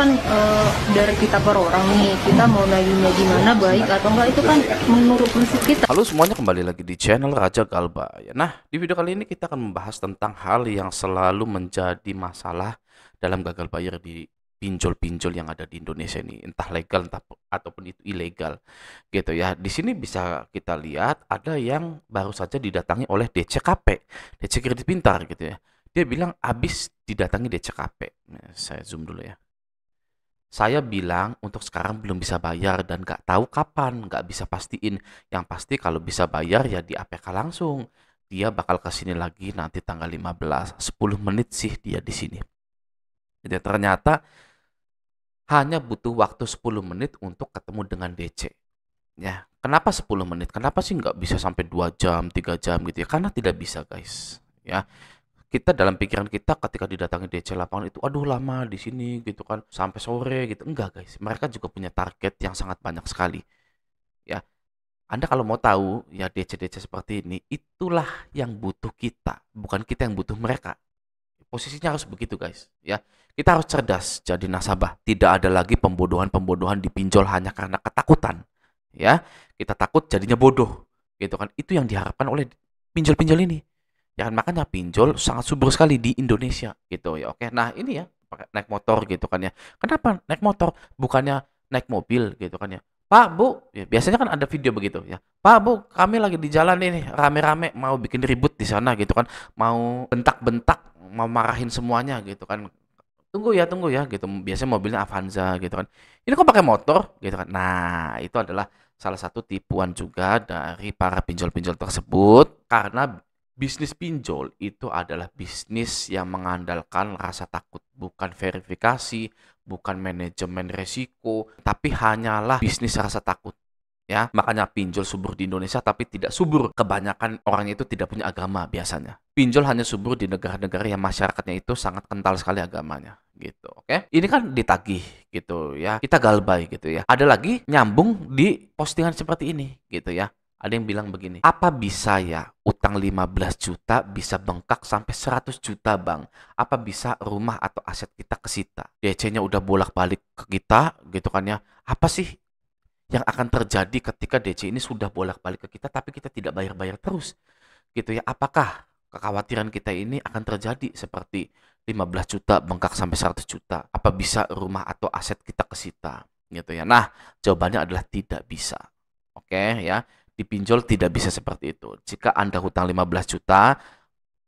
kan dari kita per orang nih, kita mau nagihnya gimana, baik atau enggak, itu kan menurut prinsip kita. Halo semuanya, kembali lagi di channel Raja Galbay. Nah, di video kali ini kita akan membahas tentang hal yang selalu menjadi masalah dalam gagal bayar di pinjol-pinjol yang ada di Indonesia ini, entah legal entah ataupun itu ilegal, gitu ya. Di sini bisa kita lihat ada yang baru saja didatangi oleh DCKP, DC Kredit Pintar, gitu ya. Dia bilang habis didatangi DCKP. Nah, saya zoom dulu ya. Saya bilang untuk sekarang belum bisa bayar dan nggak tahu kapan, nggak bisa pastiin. Yang pasti kalau bisa bayar ya di APK langsung. Dia bakal ke sini lagi nanti tanggal 15. 10 menit sih dia di sini. Jadi ternyata hanya butuh waktu 10 menit untuk ketemu dengan DC. Ya, kenapa 10 menit? Kenapa sih nggak bisa sampai 2 jam, 3 jam gitu ya? Karena tidak bisa, guys. Ya, kita dalam pikiran kita ketika didatangi DC lapangan itu aduh lama di sini gitu kan sampai sore gitu. Enggak, guys, mereka juga punya target yang sangat banyak sekali ya. Anda kalau mau tahu ya, DC-DC seperti ini itulah yang butuh kita, bukan kita yang butuh mereka. Posisinya harus begitu, guys ya. Kita harus cerdas jadi nasabah, tidak ada lagi pembodohan-pembodohan di pinjol hanya karena ketakutan ya. Kita takut jadinya bodoh gitu kan. Itu yang diharapkan oleh pinjol-pinjol ini. Ya kan, makanya pinjol sangat subur sekali di Indonesia gitu ya. Oke, nah ini ya pakai naik motor gitu kan ya. Kenapa naik motor? Bukannya naik mobil gitu kan ya. Pak, Bu, ya, biasanya kan ada video begitu ya. Pak, Bu, kami lagi di jalan ini rame-rame mau bikin ribut di sana gitu kan. Mau bentak-bentak, mau marahin semuanya gitu kan. Tunggu ya gitu. Biasanya mobilnya Avanza gitu kan. Ini kok pakai motor gitu kan. Nah, itu adalah salah satu tipuan juga dari para pinjol-pinjol tersebut, karena bisnis pinjol itu adalah bisnis yang mengandalkan rasa takut, bukan verifikasi, bukan manajemen resiko, tapi hanyalah bisnis rasa takut. Ya, makanya pinjol subur di Indonesia tapi tidak subur. Kebanyakan orang itu tidak punya agama biasanya. Pinjol hanya subur di negara-negara yang masyarakatnya itu sangat kental sekali agamanya gitu. Oke. Ini kan ditagih gitu ya. Kita galbay gitu ya. Ada lagi nyambung di postingan seperti ini gitu ya. Ada yang bilang begini, apa bisa ya utang 15 juta bisa bengkak sampai 100 juta, Bang? Apa bisa rumah atau aset kita kesita? DC-nya udah bolak-balik ke kita gitu kan ya. Apa sih yang akan terjadi ketika DC ini sudah bolak-balik ke kita tapi kita tidak bayar-bayar terus gitu ya? Apakah kekhawatiran kita ini akan terjadi seperti 15 juta bengkak sampai 100 juta? Apa bisa rumah atau aset kita kesita gitu ya? Nah, jawabannya adalah tidak bisa. Oke ya. Di pinjol tidak bisa seperti itu. Jika Anda hutang 15 juta,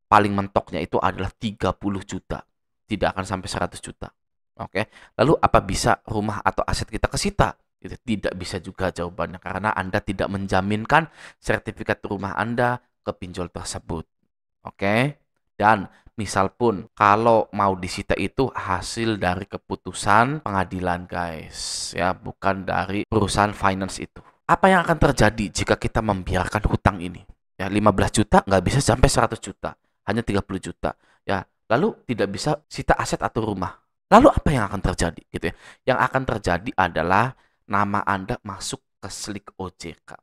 paling mentoknya itu adalah 30 juta. Tidak akan sampai 100 juta. Oke. Lalu apa bisa rumah atau aset kita kesita? Itu tidak bisa juga jawabannya, karena Anda tidak menjaminkan sertifikat rumah Anda ke pinjol tersebut. Oke. Dan misal pun kalau mau disita itu hasil dari keputusan pengadilan, guys, ya, bukan dari perusahaan finance itu. Apa yang akan terjadi jika kita membiarkan hutang ini? Ya, 15 juta nggak bisa sampai 100 juta, hanya 30 juta. Ya, lalu tidak bisa sita aset atau rumah. Lalu apa yang akan terjadi gitu ya? Yang akan terjadi adalah nama Anda masuk ke slik OJK.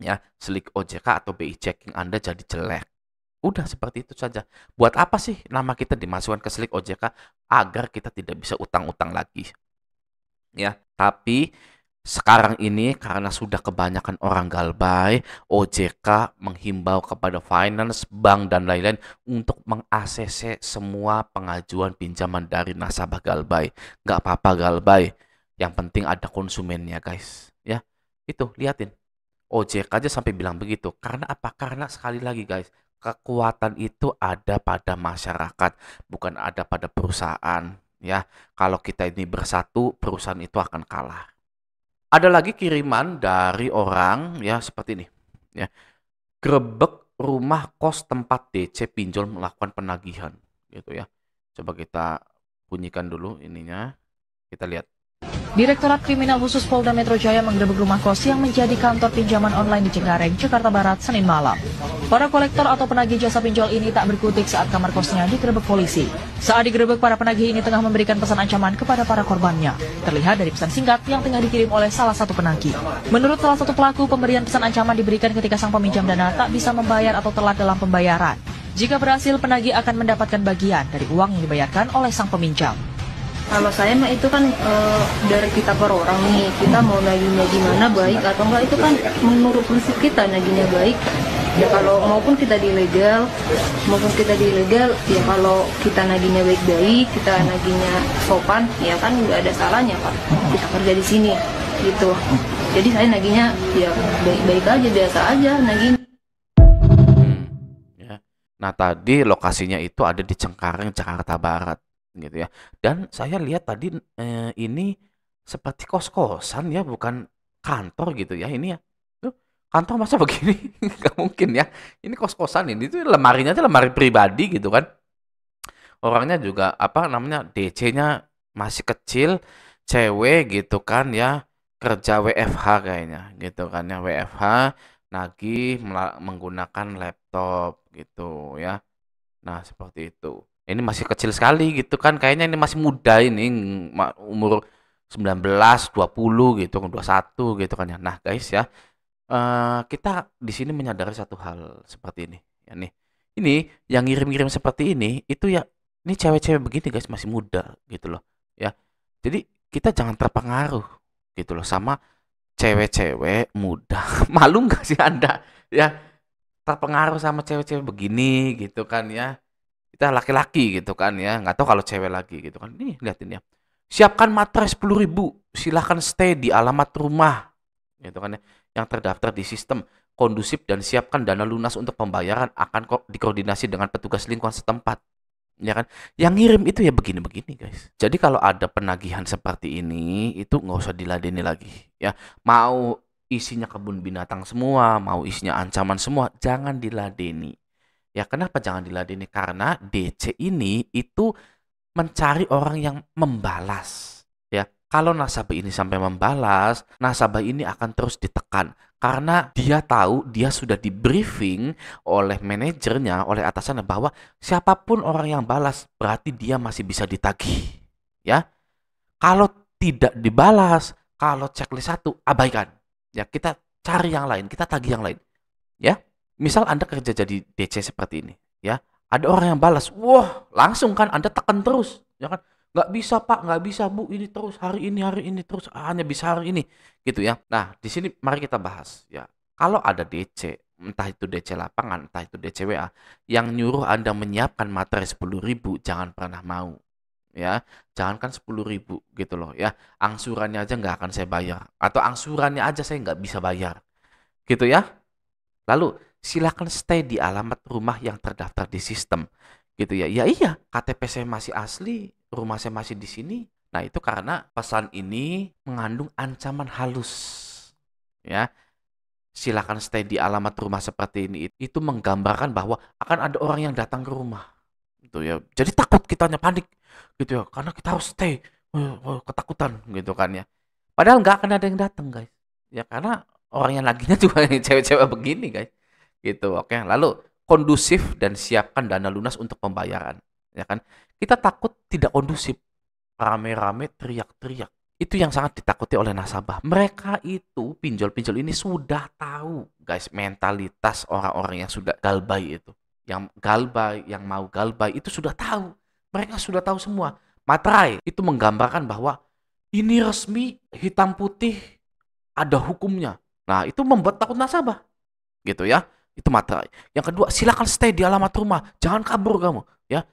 Ya, slik OJK atau BI checking Anda jadi jelek. Udah seperti itu saja. Buat apa sih nama kita dimasukkan ke slik OJK? Agar kita tidak bisa utang-utang lagi. Ya, tapi sekarang ini karena sudah kebanyakan orang galbay, OJK menghimbau kepada finance, bank, dan lain-lain untuk meng-ACC semua pengajuan pinjaman dari nasabah galbay. Nggak apa-apa galbay, yang penting ada konsumennya, guys. Ya, itu liatin. OJK aja sampai bilang begitu. Karena apa? Karena sekali lagi, guys, kekuatan itu ada pada masyarakat, bukan ada pada perusahaan. Ya, kalau kita ini bersatu, perusahaan itu akan kalah. Ada lagi kiriman dari orang ya seperti ini ya. Grebek rumah kos tempat DC pinjol melakukan penagihan gitu ya. Coba kita bunyikan dulu ininya. Kita lihat. Direktorat Kriminal Khusus Polda Metro Jaya menggerebek rumah kos yang menjadi kantor pinjaman online di Cengkareng, Jakarta Barat, Senin malam. Para kolektor atau penagih jasa pinjol ini tak berkutik saat kamar kosnya digerebek polisi. Saat digerebek, para penagih ini tengah memberikan pesan ancaman kepada para korbannya. Terlihat dari pesan singkat yang tengah dikirim oleh salah satu penagih. Menurut salah satu pelaku, pemberian pesan ancaman diberikan ketika sang peminjam dana tak bisa membayar atau telat dalam pembayaran. Jika berhasil, penagih akan mendapatkan bagian dari uang yang dibayarkan oleh sang peminjam. Kalau saya mah itu kan dari kita per orang nih, kita mau nagihnya gimana baik atau enggak itu kan menurut prinsip kita nagihnya baik. Ya kalau maupun kita di ilegal, ya kalau kita nagihnya baik-baik, kita nagihnya sopan, ya kan nggak ada salahnya Pak. Kita kerja di sini, gitu. Jadi saya nagihnya ya baik-baik aja, biasa aja nagihnya. Ya. Nah, tadi lokasinya itu ada di Cengkareng, Jakarta Barat, gitu ya. Dan saya lihat tadi ini seperti kos-kosan ya, bukan kantor gitu ya. Ini ya, tuh kantor masa begini? Nggak mungkin ya. Ini kos-kosan ini tuh lemarinya aja lemari pribadi gitu kan. Orangnya juga apa namanya DC-nya masih kecil, cewek gitu kan ya, kerja WFH kayaknya gitu kan ya, WFH nagih menggunakan laptop gitu ya. Nah, seperti itu. Ini masih kecil sekali gitu kan. Kayaknya ini masih muda ini umur 19, 20 gitu, 21 gitu kan ya. Nah, guys ya, kita di sini menyadari satu hal seperti ini. Ya nih. Ini yang ngirim-ngirim seperti ini itu ya ini cewek-cewek begini guys masih muda gitu loh. Ya. Jadi kita jangan terpengaruh gitu loh sama cewek-cewek muda. Malu nggak sih Anda? Ya, terpengaruh sama cewek-cewek begini gitu kan ya. Kita laki-laki gitu kan ya, nggak tahu kalau cewek lagi gitu kan. Nih liatin ya. Siapkan matras 10.000, silahkan stay di alamat rumah gitu kan ya, yang terdaftar di sistem kondusif dan siapkan dana lunas untuk pembayaran akan kok dikoordinasi dengan petugas lingkungan setempat. Ya kan? Yang ngirim itu ya begini-begini guys. Jadi kalau ada penagihan seperti ini itu nggak usah diladeni lagi ya. Mau isinya kebun binatang semua, mau isinya ancaman semua, jangan diladeni. Ya kenapa jangan diladeni? Karena DC ini itu mencari orang yang membalas. Ya, kalau nasabah ini sampai membalas, nasabah ini akan terus ditekan karena dia tahu dia sudah di briefing oleh manajernya, oleh atasannya bahwa siapapun orang yang balas berarti dia masih bisa ditagih. Ya, kalau tidak dibalas, kalau checklist satu abaikan. Ya, kita cari yang lain, kita tagih yang lain. Ya, misal Anda kerja jadi DC seperti ini, ya. Ada orang yang balas, wah, langsung kan Anda tekan terus, ya kan? Nggak bisa Pak, nggak bisa Bu, ini terus hari ini terus hanya bisa hari ini, gitu ya. Nah, di sini mari kita bahas, ya. Kalau ada DC, entah itu DC lapangan, entah itu DC WA, yang nyuruh Anda menyiapkan materi 10.000, jangan pernah mau, ya. Jangankan 10.000 gitu loh, ya. Angsurannya aja nggak akan saya bayar, atau angsurannya aja saya nggak bisa bayar, gitu ya. Lalu silakan stay di alamat rumah yang terdaftar di sistem. Gitu ya. Ya iya, KTP saya masih asli, rumah saya masih di sini. Nah, itu karena pesan ini mengandung ancaman halus. Ya. Silakan stay di alamat rumah seperti ini. Itu menggambarkan bahwa akan ada orang yang datang ke rumah. Gitu ya. Jadi takut kitanya panik gitu ya. Karena kita harus stay. Ketakutan gitu kan ya. Padahal nggak akan ada yang datang, guys. Ya karena orang yang laginya juga cewek-cewek begini, guys. Gitu, oke. Lalu kondusif dan siapkan dana lunas untuk pembayaran, ya kan? Kita takut tidak kondusif, rame-rame teriak-teriak. Itu yang sangat ditakuti oleh nasabah. Mereka itu pinjol-pinjol ini sudah tahu, guys, mentalitas orang-orang yang sudah galbay itu. Yang galbay, yang mau galbay itu sudah tahu. Mereka sudah tahu semua. Materai itu menggambarkan bahwa ini resmi, hitam putih, ada hukumnya. Nah, itu membuat takut nasabah. Gitu ya. Itu materai. Yang kedua, silakan stay di alamat rumah. Jangan kabur kamu, ya.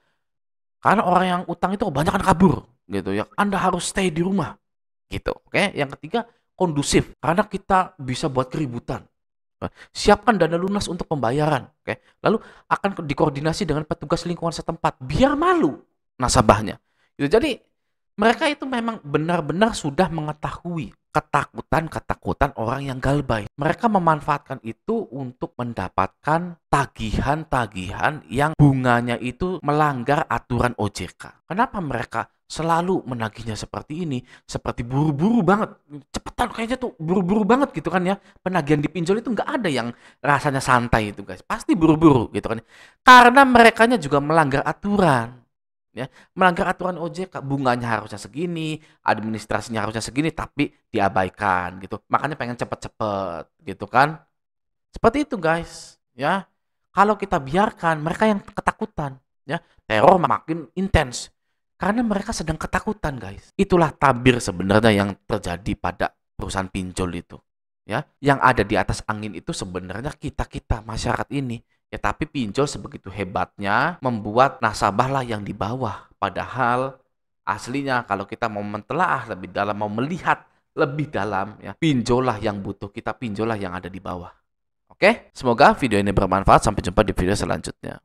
Karena orang yang utang itu kebanyakan kabur, gitu ya. Anda harus stay di rumah. Gitu. Oke. Yang ketiga, kondusif. Karena kita bisa buat keributan. Siapkan dana lunas untuk pembayaran. Oke. Lalu akan dikoordinasi dengan petugas lingkungan setempat. Biar malu nasabahnya. Gitu. Jadi mereka itu memang benar-benar sudah mengetahui ketakutan orang yang galbay. Mereka memanfaatkan itu untuk mendapatkan tagihan-tagihan yang bunganya itu melanggar aturan OJK. Kenapa mereka selalu menagihnya seperti ini? Seperti buru-buru banget. Cepetan kayaknya tuh buru-buru banget gitu kan ya. Penagihan di pinjol itu nggak ada yang rasanya santai itu guys. Pasti buru-buru gitu kan. Karena merekanya juga melanggar aturan. Ya, melanggar aturan OJK, bunganya harusnya segini, administrasinya harusnya segini, tapi diabaikan gitu. Makanya pengen cepet-cepet gitu kan. Seperti itu guys, ya. Kalau kita biarkan mereka yang ketakutan, ya, teror makin intens. Karena mereka sedang ketakutan, guys. Itulah tabir sebenarnya yang terjadi pada perusahaan pinjol itu. Ya, yang ada di atas angin itu sebenarnya kita-kita masyarakat ini. Ya, tapi pinjol sebegitu hebatnya membuat nasabah lah yang di bawah. Padahal aslinya kalau kita mau mentelaah lebih dalam, mau melihat lebih dalam, ya, pinjol lah yang butuh, kita pinjol lah yang ada di bawah. Oke, semoga video ini bermanfaat. Sampai jumpa di video selanjutnya.